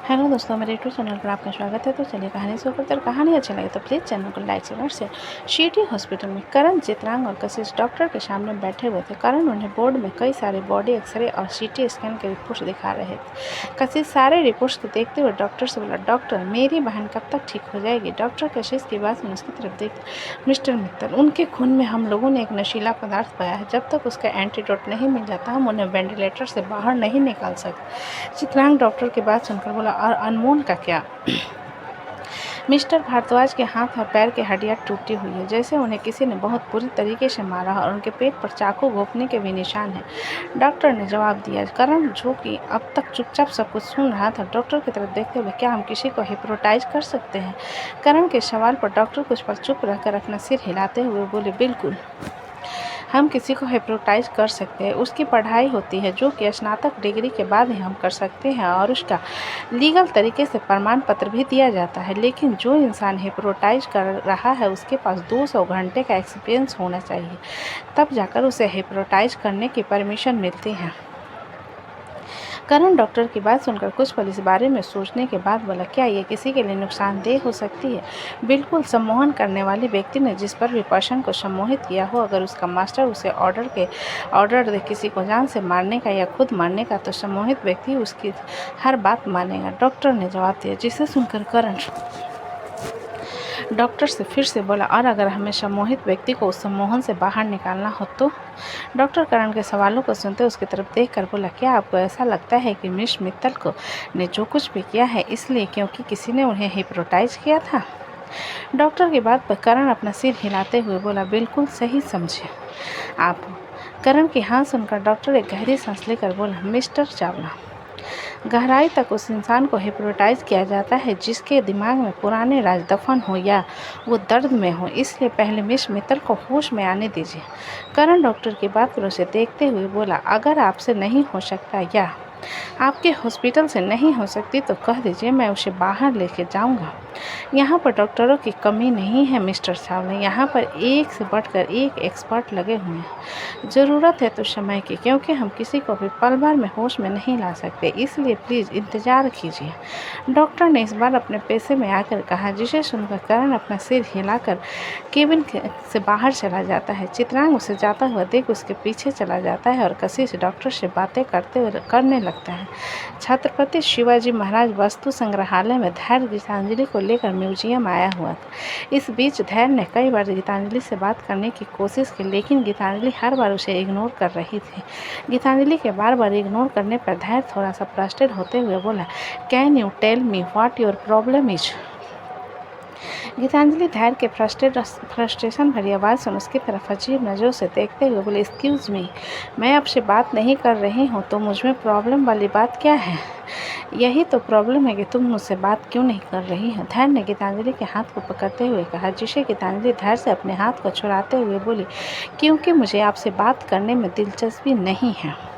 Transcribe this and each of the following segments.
Hello दोस्तों, मेरे YouTube channel पर आपका स्वागत है। तो चलिए कहानी शुरू करते हैं। कहानी अच्छी लगे तो प्लीज़ चैनल को लाइक शेयर। शीटी हॉस्पिटल में करण, चित्रांग और कशिश डॉक्टर के सामने बैठे हुए थे। करण उन्हें बोर्ड में कई सारे बॉडी एक्सरे और सीटी स्कैन के रिपोर्ट्स दिखा रहे थे। कशिश सारे रिपोर्ट्स को देखते हुए डॉक्टर से बोला, डॉक्टर मेरी बहन कब तक ठीक हो जाएगी? डॉक्टर कशिश की बात सुन उसकी तरफ देख, मिस्टर मित्तल, उनके खून में हम लोगों ने एक नशीला पदार्थ पाया है। जब तक उसका एंटीडोट नहीं मिल जाता हम उन्हें वेंटिलेटर से बाहर नहीं निकाल सकते। चित्रांग डॉक्टर की बात सुनकर बोला, और अनमोल का क्या? मिस्टर भारद्वाज के हाथ और पैर की हड्डियां टूटी हुई है, जैसे उन्हें किसी ने बहुत बुरी तरीके से मारा और उनके पेट पर चाकू घोंपने के भी निशान हैं। डॉक्टर ने जवाब दिया। करण, जो कि अब तक चुपचाप सब कुछ सुन रहा था, डॉक्टर की तरफ देखते हुए, क्या हम किसी को हिप्नोटाइज कर सकते हैं? करण के सवाल पर डॉक्टर कुछ पल चुप रहकर अपना सिर हिलाते हुए बोले, बिल्कुल, हम किसी को हिप्नोटाइज कर सकते हैं। उसकी पढ़ाई होती है जो कि स्नातक डिग्री के बाद ही हम कर सकते हैं और उसका लीगल तरीके से प्रमाण पत्र भी दिया जाता है। लेकिन जो इंसान हिप्नोटाइज कर रहा है उसके पास 200 घंटे का एक्सपीरियंस होना चाहिए, तब जाकर उसे हिप्नोटाइज करने की परमिशन मिलती है। करण डॉक्टर की बात सुनकर कुछ पल इस बारे में सोचने के बाद बोला, क्या ये किसी के लिए नुकसानदेह हो सकती है? बिल्कुल, सम्मोहन करने वाले व्यक्ति ने जिस पर भी पर्सन को सम्मोहित किया हो, अगर उसका मास्टर उसे ऑर्डर दे किसी को जान से मारने का या खुद मारने का, तो सम्मोहित व्यक्ति उसकी हर बात मानेगा। डॉक्टर ने जवाब दिया, जिसे सुनकर करण डॉक्टर से फिर से बोला, और अगर हमें सम्मोहित व्यक्ति को उस सम्मोहन से बाहर निकालना हो तो? डॉक्टर करण के सवालों को सुनते उसकी तरफ देखकर बोला, क्या आपको ऐसा लगता है कि मिस मित्तल को ने जो कुछ भी किया है इसलिए क्योंकि किसी ने उन्हें हिप्नोटाइज किया था? डॉक्टर की बात पर करण अपना सिर हिलाते हुए बोला, बिल्कुल सही समझे आप। करण की हाँ सुनकर डॉक्टर एक गहरी सांस लेकर बोला, मिस्टर चावला, गहराई तक उस इंसान को हिप्नोटाइज किया जाता है जिसके दिमाग में पुराने राज दफन हो या वो दर्द में हो। इसलिए पहले मिस मित्तल को होश में आने दीजिए। करण डॉक्टर की बात पर उसे देखते हुए बोला, अगर आपसे नहीं हो सकता या आपके हॉस्पिटल से नहीं हो सकती तो कह दीजिए, मैं उसे बाहर लेके जाऊंगा। यहाँ पर डॉक्टरों की कमी नहीं है मिस्टर चावला, यहाँ पर एक से बढ़कर एक एक्सपर्ट लगे हुए हैं। ज़रूरत है तो समय की, क्योंकि हम किसी को भी पल भर में होश में नहीं ला सकते, इसलिए प्लीज़ इंतज़ार कीजिए। डॉक्टर ने इस बार अपने पैसे में आकर कहा, जिसे सुनकर करण अपना सिर हिलाकर केबिन से बाहर चला जाता है। चित्रांग उसे जाता हुआ देख उसके पीछे चला जाता है और कशिश डॉक्टर से बातें करने लगता है। छत्रपति शिवाजी महाराज वस्तु संग्रहालय में धैर्य गीतांजलि को लेकर म्यूजियम आया हुआ था। इस बीच धैर्य ने कई बार गीतांजलि से बात करने की कोशिश की, लेकिन गीतांजलि हर बार उसे इग्नोर कर रही थी। गीतांजलि के बार बार इग्नोर करने पर धैर्य थोड़ा सा फ्रस्ट्रेट होते हुए बोला, can you tell me what your problem is? Gitanjali धैर्य के फ्रस्ट्रेशन भरी आवाज़ सुन उसकी तरफ अजीब नज़रों से देखते हुए बोले, एक्सक्यूज़ मी, मैं आपसे बात नहीं कर रही हूँ तो मुझमें प्रॉब्लम वाली बात क्या है? यही तो प्रॉब्लम है कि तुम मुझसे बात क्यों नहीं कर रही हो? धैर्य ने गीतांजलि के हाथ को पकड़ते हुए कहा, जिसे गीतांजलि धैर्य से अपने हाथ को छुड़ाते हुए बोली, क्योंकि मुझे आपसे बात करने में दिलचस्पी नहीं है।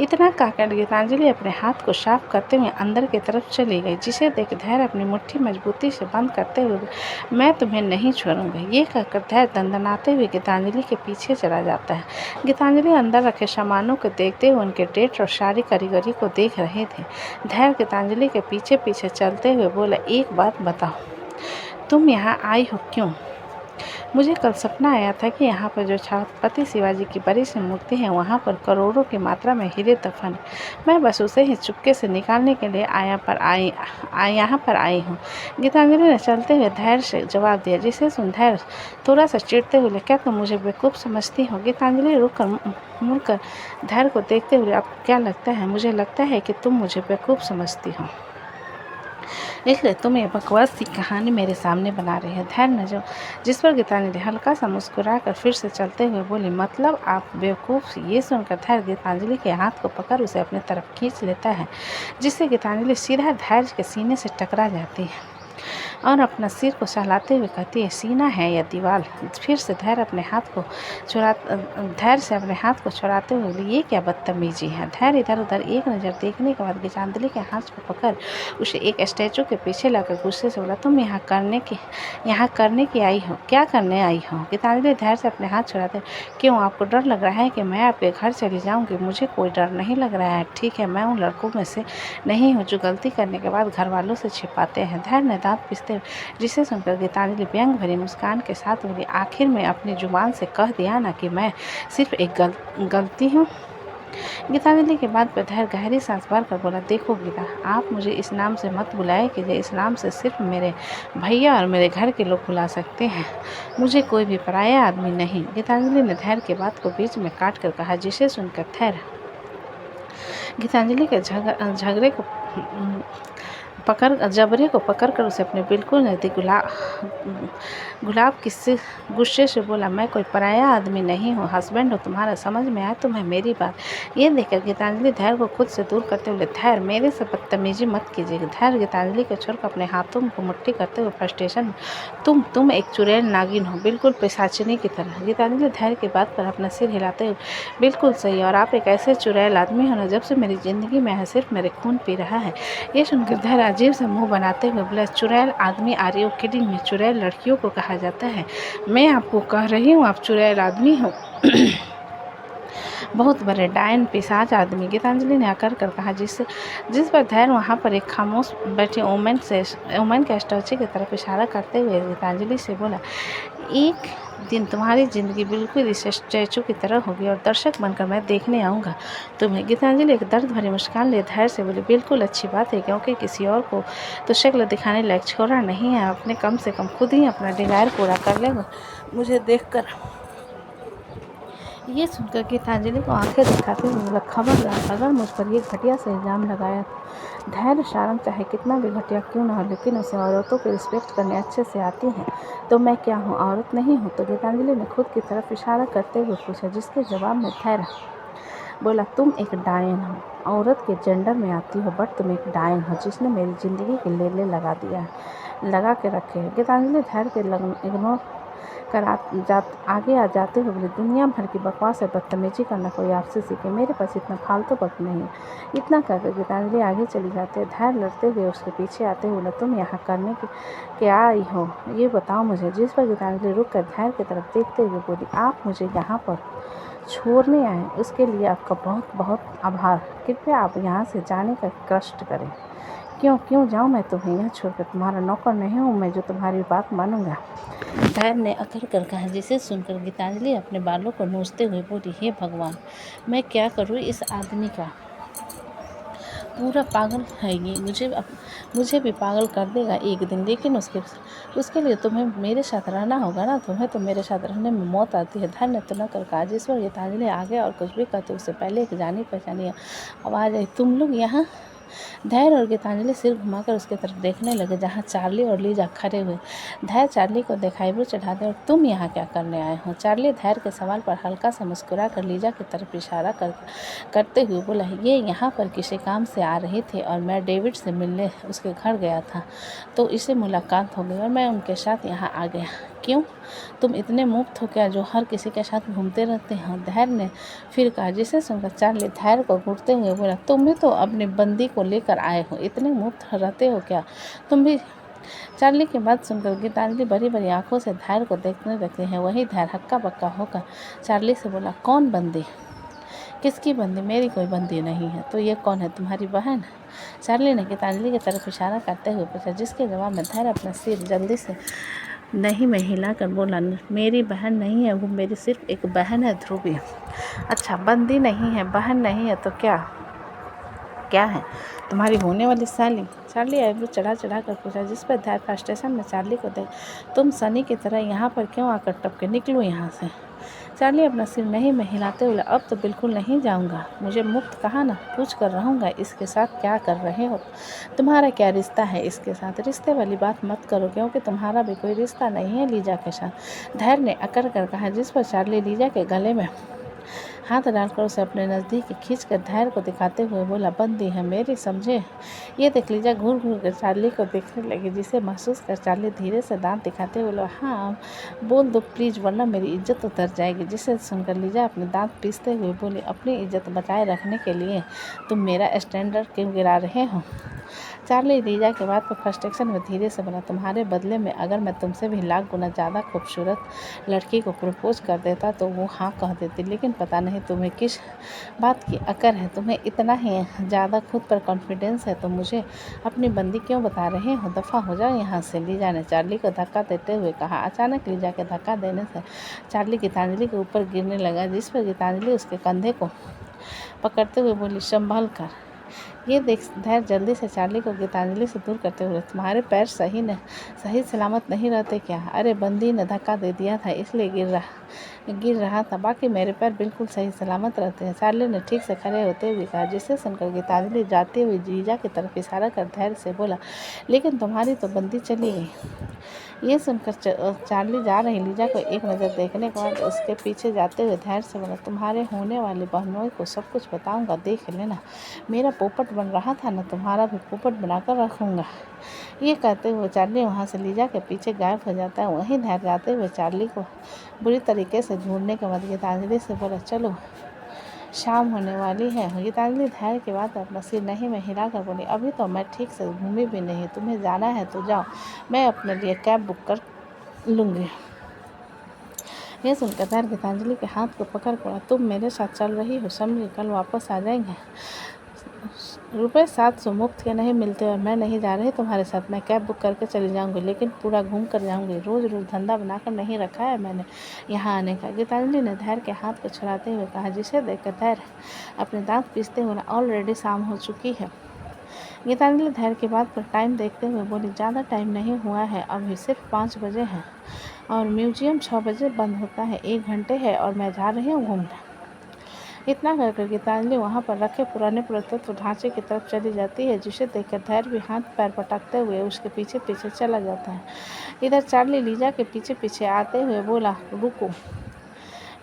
इतना कहकर गीतांजलि अपने हाथ को साफ करते हुए अंदर की तरफ चली गई, जिसे देख धैर्य अपनी मुट्ठी मजबूती से बंद करते हुए, मैं तुम्हें नहीं छोड़ूंगा, ये कहकर धैर्य दंदनाते हुए गीतांजलि के पीछे चला जाता है। गीतांजलि अंदर रखे सामानों को देखते हुए उनके डेट और सारी कारीगरी को देख रहे थे। धैर्य गीतांजलि के पीछे पीछे चलते हुए बोला, एक बात बताओ, तुम यहाँ आई हो क्यों? मुझे कल सपना आया था कि यहाँ पर जो छत्रपति शिवाजी की बड़ी सी मूर्ति है वहाँ पर करोड़ों की मात्रा में हीरे दफन। मैं बस उसे ही चुपके से निकालने के लिए यहाँ पर आई हूँ। गीतांजलि ने चलते हुए धैर्य से जवाब दिया, जिसे सुन धैर्य थोड़ा सा चिढ़ते हुए, क्या तुम मुझे बेवकूफ़ समझती हो? गीतांजलि मुड़कर धैर्य को देखते हुए, आपको क्या लगता है? मुझे लगता है कि तुम मुझे बेवकूफ़ समझती हो, इसलिए तुम ये बकवास सी कहानी मेरे सामने बना रही है। धैर्य ने जिस पर गीतांजलि हल्का सा मुस्कुराकर फिर से चलते हुए बोली, मतलब आप बेवकूफ़? ये सुनकर धैर्य गीतांजलि के हाथ को पकड़ उसे अपनी तरफ खींच लेता है, जिससे गीतांजलि सीधा धैर्य के सीने से टकरा जाती है। और अपना सिर को सहलाते हुए कहती है, सीना है या दीवार। फिर से धैर्य से अपने हाथ को छुड़ाते हुए बोली, ये क्या बदतमीजी है। धैर्य इधर उधर एक नज़र देखने के बाद गीतांजलि के हाथ को पकड़ उसे एक स्टैचू के पीछे लाकर गुस्से से बोला, तुम यहाँ करने की आई हो, क्या करने आई हो। गीतांजलि धैर्य से अपने हाथ छुड़ाते, क्यों आपको डर लग रहा है कि मैं आपके घर चली जाऊँगी। मुझे कोई डर नहीं लग रहा है। ठीक है, मैं उन लड़कों में से नहीं हूँ जो गलती करने के बाद घर वालों से छिपाते हैं। धैर्य ने दांत पिसते, जिसे सुनकर गीतांजलि व्यंग भरी मुस्कान के साथ बोली, आखिर में अपनी जुबान से कह दिया ना कि मैं सिर्फ एक गलती हूँ। गीतांजलि के बाद पर धैर्य गहरी सांस भरकर बोला, देखो गीता, आप मुझे इस नाम से मत बुलाए कि इस नाम से सिर्फ मेरे भैया और मेरे घर के लोग बुला सकते हैं। मुझे कोई भी पराया आदमी नहीं। गीतांजलि ने धैर्य की बात को बीच में काट कर कहा, जिसे सुनकर धैर्य गीतांजलि के जबरे को पकड़कर उसे अपने बिल्कुल नज़दीक गुलाब किससे गुस्से से बोला, मैं कोई पराया आदमी नहीं हूँ, हस्बैंड हूँ तुम्हारा। समझ में आया तुम्हें मेरी बात। ये देखकर गीतांजलि धैर्य को खुद से दूर करते हुए, धैर्य मेरे से बदतमीजी मत कीजिएगा। धैर्य गीतांजलि को छोड़कर अपने हाथों को मुट्ठी करते हुए फ्रस्ट्रेशन में, तुम एक चुड़ैल नागिन हो, बिल्कुल पिशाचिनी की तरह। गीतांजलि धैर्य की बात पर अपना सिर हिलाते हुए, बिल्कुल सही, और आप एक ऐसे चुड़ैल आदमी हो ना, जब से मेरी ज़िंदगी में है सिर्फ मेरे खून पी रहा है। ये सुनकर धैर्य अजीब सा मुंह बनाते हुए बोला, चुड़ैल आदमी, आर यू किडिंग मी। चुड़ैल लड़कियों को कहा जाता है। मैं आपको कह रही हूँ आप चुड़ैल आदमी हो। बहुत बड़े डायन पिशाच आदमी। गीतांजलि ने आकर कर कहा, जिस पर धैर्य वहाँ पर एक खामोश बैठी ओमन के स्टैचू की तरफ इशारा करते हुए गीतांजलि से बोला, एक दिन तुम्हारी ज़िंदगी बिल्कुल इस स्टैचू की तरह होगी और दर्शक बनकर मैं देखने आऊँगा तुम्हें। गीतांजलि एक दर्द भरी मुस्कान ले धैर्य से बोली, बिल्कुल अच्छी बात है, क्योंकि किसी और को तो शक्ल दिखाने लायक छोरा नहीं है। अपने कम से कम खुद ही अपना डिज़ायर पूरा कर लेगा मुझे देखकर। ये सुनकर गीतांजलि को आंखें दिखाते हुए बोला, खबरदार, अगर मुझ पर ये घटिया से इल्ज़ाम लगाया। धैर्य सारंग चाहे कितना भी घटिया क्यों ना हो, लेकिन उसे औरतों की रिस्पेक्ट करने अच्छे से आती है। तो मैं क्या हूँ, औरत नहीं हूँ? तो गीतांजलि ने खुद की तरफ इशारा करते हुए पूछा, जिसके जवाब में धैर्य बोला, तुम एक डायन हो, औरत के जेंडर में आती हो, बट तुम एक डायन हो जिसने मेरी ज़िंदगी के लेले लगा के रखे है। गीतांजलि धैर्य के इग्नोर कर आगे आ जाते हुए बोले, दुनिया भर की बकवास और बदतमीजी करना कोई आपसे सीखे, मेरे पास इतना फालतू वक्त नहीं है। इतना कहकर गीतांजलि आगे चली जाते हैं। धैर्य लड़ते हुए उसके पीछे आते हुए, तुम यहाँ करने की क्या आई हो, ये बताओ मुझे। जिस पर गीतांजलि रुक कर धैर्य की तरफ देखते हुए बोली, आप मुझे यहाँ पर छोड़ने आए, उसके लिए आपका बहुत बहुत आभार। कृपया आप यहाँ से जाने का कष्ट करें। क्यों जाऊँ मैं तुम्हें यहाँ छोड़कर? तुम्हारा नौकर नहीं हूँ मैं जो तुम्हारी बात मानूंगा। धैर्य ने अकड़ कर कहा, जिसे सुनकर गीतांजलि अपने बालों को नोचते हुए बोली, हे भगवान, मैं क्या करूँ? इस आदमी का पूरा पागल है ये, मुझे भी पागल कर देगा एक दिन। लेकिन उसके लिए तुम्हें मेरे साथ रहना होगा ना, तुम्हें तो मेरे साथ रहने में मौत आती है। धैर्य ने तो न कर कहा, जिस पर गीतांजलि आगे और कुछ भी कहते उससे पहले एक जानी पहचानी आवाज़ आई, तुम लोग यहाँ। धैर्य और गीतांजलि सिर घुमाकर उसकी तरफ देखने लगे जहाँ चार्ली और लीजा खड़े हुए। धैर्य चार्ली को देखा, आईब्रो चढ़ाते, और तुम यहाँ क्या करने आए हो? चार्ली धैर्य के सवाल पर हल्का सा मुस्कुरा कर लीजा की तरफ इशारा करते हुए बोला, ये यहाँ पर किसी काम से आ रही थी और मैं डेविड से मिलने उसके घर गया था, तो इससे मुलाकात हो गई और मैं उनके साथ यहाँ आ गया। क्यों, तुम इतने मुफ्त हो क्या जो हर किसी के साथ घूमते रहते हो? धैर्य ने फिर कहा, जिसे सुनकर चार्ली धैर्य को घूरते हुए बोला, तुम भी तो अपने बंदी को लेकर आए हो, इतने मुफ्त रहते हो क्या तुम भी? चार्ली की बात सुनकर गीतांजलि बड़ी बड़ी आंखों से धैर्य को देखने लगती है। वही धैर्य हक्का बक्का होकर चार्ली से बोला, कौन बंदी? किसकी बंदी? मेरी कोई बंदी नहीं है। तो ये कौन है, तुम्हारी बहन? चार्ली ने गीतांजलि की तरफ इशारा करते हुए पूछा, जिसके जवाब में धैर्य अपना सिर जल्दी से नहीं में हिलाकर बोला, मेरी बहन नहीं है, वो मेरी सिर्फ एक बहन है, ध्रुवी। अच्छा, बंदी नहीं है, बहन नहीं है, तो क्या है? तुम्हारी होने वाली साली? चार्ली आईब्रो चढ़ा कर पूछा, जिस पर धैर्य फ्रस्ट्रेशन में चार्ली को देख, तुम सनी की तरह यहाँ पर क्यों आकर टपके? निकलो यहाँ से। चार्ली अपना सिर नहीं में हिलाते हुए, अब तो बिल्कुल नहीं जाऊँगा, मुझे मुफ्त कहा ना, पूछ कर रहूँगा इसके साथ क्या कर रहे हो, तुम्हारा क्या रिश्ता है इसके साथ? रिश्ते वाली बात मत करो, क्योंकि तुम्हारा भी कोई रिश्ता नहीं है लीजा के साथ, धैर्य ने अकड़ कर कहा, जिस पर चार्ली लीजा के गले में हाथ डालकर उसे अपने नज़दीक खींचकर धैर्य को दिखाते हुए बोला, बंदी है मेरी, समझे? ये देख लीजा घूर घूर कर चार्ली को देखने लगी, जिसे महसूस कर चार्ली धीरे से दांत दिखाते हुए बोला, हाँ बोल दो प्लीज़, वरना मेरी इज्जत उतर जाएगी। जिसे सुनकर लीजा अपने दांत पीसते हुए बोली, अपनी इज्जत बचाए रखने के लिए तुम मेरा स्टैंडर्ड क्यों गिरा रहे हो? चार्ली लीजा के बात पर फ्रस्ट्रेशन में धीरे से बोला, तुम्हारे बदले में अगर मैं तुमसे भी लाख गुना ज़्यादा खूबसूरत लड़की को प्रपोज कर देता तो वो हाँ कह देती, लेकिन पता नहीं तुम्हें किस बात की अकड़ है। तुम्हें इतना ही ज़्यादा खुद पर कॉन्फिडेंस है तो मुझे अपनी बंदी क्यों बता रहे हो? दफ़ा हो जाओ यहाँ से, लीजा ने चार्ली को धक्का देते हुए कहा। अचानक लीजा के धक्का देने से चार्ली गीतांजलि के ऊपर गिरने लगा, जिस पर गीतांजलि उसके कंधे को पकड़ते हुए बोली, संभल कर। ये देख धैर्य जल्दी से चार्ली को गीतांजलि से दूर करते हुए, तुम्हारे पैर सही सलामत नहीं रहते क्या? अरे बंदी ने धक्का दे दिया था इसलिए गिर रहा था, बाकी मेरे पैर बिल्कुल सही सलामत रहते हैं, चार्ली ने ठीक से खड़े होते हुए कहा। जिसे सुनकर गीतांजलि जाते हुए लीजा की तरफ इशारा कर धैर्य से बोला, लेकिन तुम्हारी तो बंदी चली गई। ये सुनकर चार्ली जा रही लीजा को एक नज़र देखने के बाद उसके पीछे जाते हुए धैर्य से बोला, तुम्हारे होने वाली बहनोई को सब कुछ बताऊंगा, देख लेना। मेरा पोपट बन रहा था ना, तुम्हारा भी पोपट बनाकर रखूंगा। ये कहते हुए चार्ली वहाँ से लीजा के पीछे गायब हो जाता है। वहीं धैर्य जाते हुए चार्ली को बुरी तरीके से ढूंढने के बाद गीतांजलि से बोला, चलो शाम होने वाली है। गीतांजलि धैर्य के बाद अपना सिर नहीं में हिलाकर बोली, अभी तो मैं ठीक से घूमी भी नहीं, तुम्हें जाना है तो जाओ, मैं अपने लिए कैब बुक कर लूँगी। यह सुनकर धैर्य गीतांजलि के हाथ को पकड़ कर, तुम मेरे साथ चल रही हो, समझी, कल वापस आ जाएंगे। रुपये 700 मुफ्त के नहीं मिलते और मैं नहीं जा रही तुम्हारे साथ। मैं कैब बुक करके चली जाऊंगी, लेकिन पूरा घूम कर जाऊंगी। रोज़ रोज़ धंधा बनाकर नहीं रखा है मैंने यहाँ आने का। गीतांजलि ने धैर्य के हाथ को छुड़ाते हुए कहा, जिसे देखकर धैर्य अपने दांत पीसते हुए, ऑलरेडी शाम हो चुकी है। गीतांजलि धैर्य की बात पर टाइम देखते हुए बोली, ज़्यादा टाइम नहीं हुआ है, अभी सिर्फ 5 बजे हैं और म्यूजियम 6 बजे बंद होता है, 1 घंटे है और मैं जा रही हूँ घूमने। इतना कहकर गीतांजलि वहाँ पर रखे पुराने पुरातत्व ढांचे की तरफ चली जाती है, जिसे देखकर धैर्य भी हाथ पैर पटकते हुए उसके पीछे पीछे चला जाता है। इधर चार्ली लीजा के पीछे पीछे आते हुए बोला, रुको।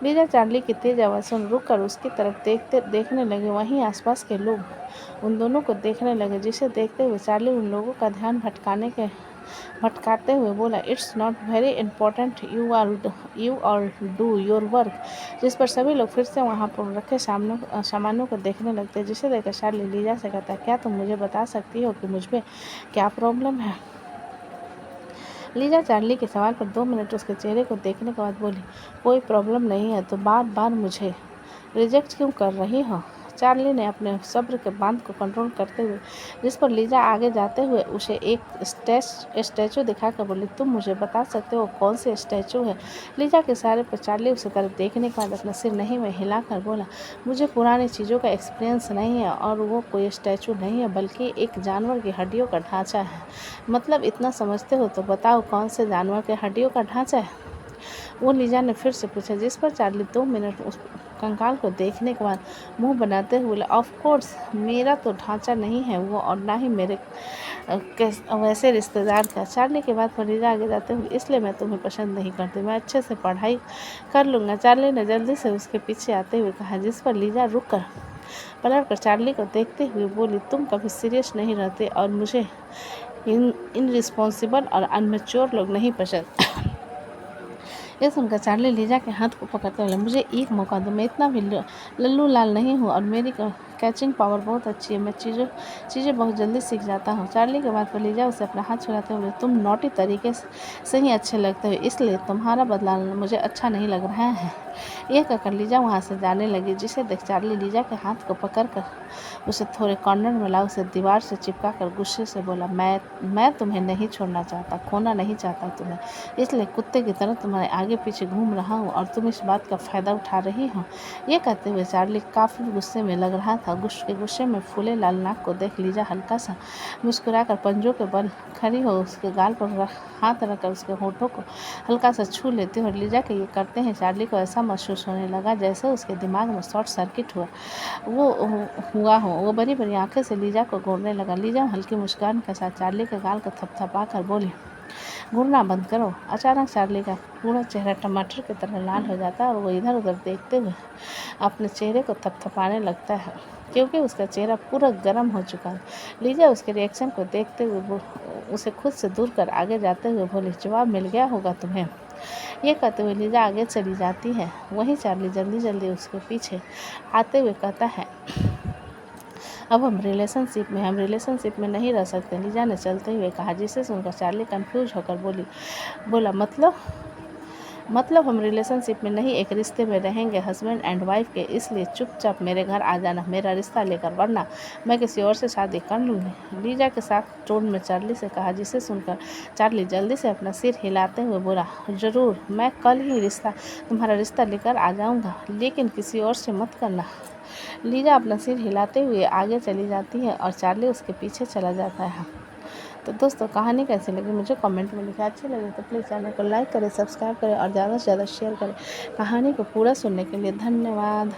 लीजा चार्ली की तेज आवाज़ सुन रुक कर उसकी तरफ देखने लगे। वहीं आसपास के लोग उन दोनों को देखने लगे, जिसे देखते हुए चार्ली उन लोगों का ध्यान भटकाते हुए बोला, it's not very important, you all do your work. जिस पर सभी लोग फिर से वहाँ पर रखे सामानों को देखने लगते हैं, जिसे देखकर चार्ली लीजा से कहता है, क्या तुम मुझे बता सकती हो कि मुझ में क्या प्रॉब्लम है? लीजा चार्ली के सवाल पर 2 मिनट उसके चेहरे को देखने के बाद बोली, कोई प्रॉब्लम नहीं है तो बार बार मुझे रिजेक्ट क्यों कर रही हो? चार्ली ने अपने सब्र के बांध को कंट्रोल करते हुए, जिस पर लीजा आगे जाते हुए उसे एक स्टैचू दिखाकर बोली, तुम मुझे बता सकते हो कौन से स्टैचू है? लीजा के इशारे पर चार्ली उसे तरफ देखने के बाद अपना सिर नहीं में हिलाकर बोला, मुझे पुरानी चीज़ों का एक्सपीरियंस नहीं है और वो कोई स्टैचू नहीं है, बल्कि एक जानवर की हड्डियों का ढांचा है। मतलब इतना समझते हो तो बताओ कौन से जानवर के हड्डियों का ढांचा है? वो लीजा ने फिर से पूछा, जिस पर चार्ली 2 मिनट उस कंकाल को देखने के बाद मुंह बनाते हुए बोला, ऑफ कोर्स मेरा तो ढांचा नहीं है वो, और ना ही मेरे वैसे रिश्तेदार का। चार्ली के बाद पर लीजा आगे जाते हुए, इसलिए मैं तुम्हें पसंद नहीं करती, मैं अच्छे से पढ़ाई कर लूँगा। चार्ली ने जल्दी से उसके पीछे आते हुए कहा, जिस पर लीजा रुक कर पलट कर चार्ली को देखते हुए बोली, तुम कभी सीरियस नहीं रहते और मुझे इनरिस्पॉन्सिबल और अनमेच्योर लोग नहीं पसंद। ये सुनकर चार्ली लीजा के हाथ को पकड़ते हुए, मुझे एक मौका दो, मैं इतना भी लल्लू लाल नहीं हूँ और मेरी कैचिंग पावर बहुत अच्छी है, मैं चीज़ें बहुत जल्दी सीख जाता हूँ। चार्ली के बाद पर लीजा उसे अपना हाथ छुड़ाते हुए, तुम नॉटी तरीके से ही अच्छे लगते हो, इसलिए तुम्हारा बदला मुझे अच्छा नहीं लग रहा है। यह कहकर लीजा वहाँ से जाने लगी, जिसे देख चार्ली लीजा के हाथ को पकड़कर उसे थोड़े कॉर्नर में ला उसे दीवार से चिपका कर गुस्से से बोला, मैं तुम्हें नहीं छोड़ना चाहता, खोना नहीं चाहता तुम्हें, इसलिए कुत्ते की तरह तुम्हारे आगे पीछे घूम रहा हूँ और तुम इस बात का फ़ायदा उठा रही हो। यह कहते हुए चार्ली काफ़ी गुस्से में लग रहा था। गुस्से में फूले लाल नाक को देख लीजा हल्का सा मुस्कुराकर पंजों के बल खड़ी हो उसके गाल पर हाथ रखकर उसके होठों को हल्का सा छू लेती और लीजा के ये करते हैं चार्ली को ऐसा महसूस होने लगा जैसे उसके दिमाग में शॉर्ट सर्किट हुआ हो। वो बड़ी बड़ी आंखें से लीजा को घूरने लगा। लीजा हल्की मुस्कान के साथ चार्ली के गाल को थपथपा कर बोली, घूरना बंद करो। अचानक चार्ली का पूरा चेहरा टमाटर की तरह लाल हो जाता है और वो इधर उधर देखते हुए अपने चेहरे को थपथपाने लगता है, क्योंकि उसका चेहरा पूरा गर्म हो चुका है। लीजा उसके रिएक्शन को देखते हुए उसे खुद से दूर कर आगे जाते हुए बोली, जवाब मिल गया होगा तुम्हें। ये कहते हुए लीजा आगे चली जाती है। वहीं चार्ली जल्दी जल्दी उसके पीछे आते हुए कहता है, अब हम रिलेशनशिप में नहीं रह सकते, लीजा ने चलते हुए कहा, जिसे सुनकर चार्ली कंफ्यूज होकर बोला मतलब हम रिलेशनशिप में नहीं, एक रिश्ते में रहेंगे, हस्बैंड एंड वाइफ के, इसलिए चुपचाप मेरे घर आ जाना मेरा रिश्ता लेकर, वरना मैं किसी और से शादी कर लूँगी, लीजा के साथ टोन में चार्ली से कहा, जिसे सुनकर चार्ली जल्दी से अपना सिर हिलाते हुए बोला, ज़रूर, मैं कल ही तुम्हारा रिश्ता लेकर आ जाऊँगा, लेकिन किसी और से मत करना। लीजा अपना सिर हिलाते हुए आगे चली जाती है और चार्ली उसके पीछे चला जाता है। तो दोस्तों, कहानी कैसी लगी मुझे कमेंट में लिखें। अच्छी लगी तो प्लीज़ चैनल को लाइक करें, सब्सक्राइब करें और ज़्यादा से ज़्यादा शेयर करें। कहानी को पूरा सुनने के लिए धन्यवाद।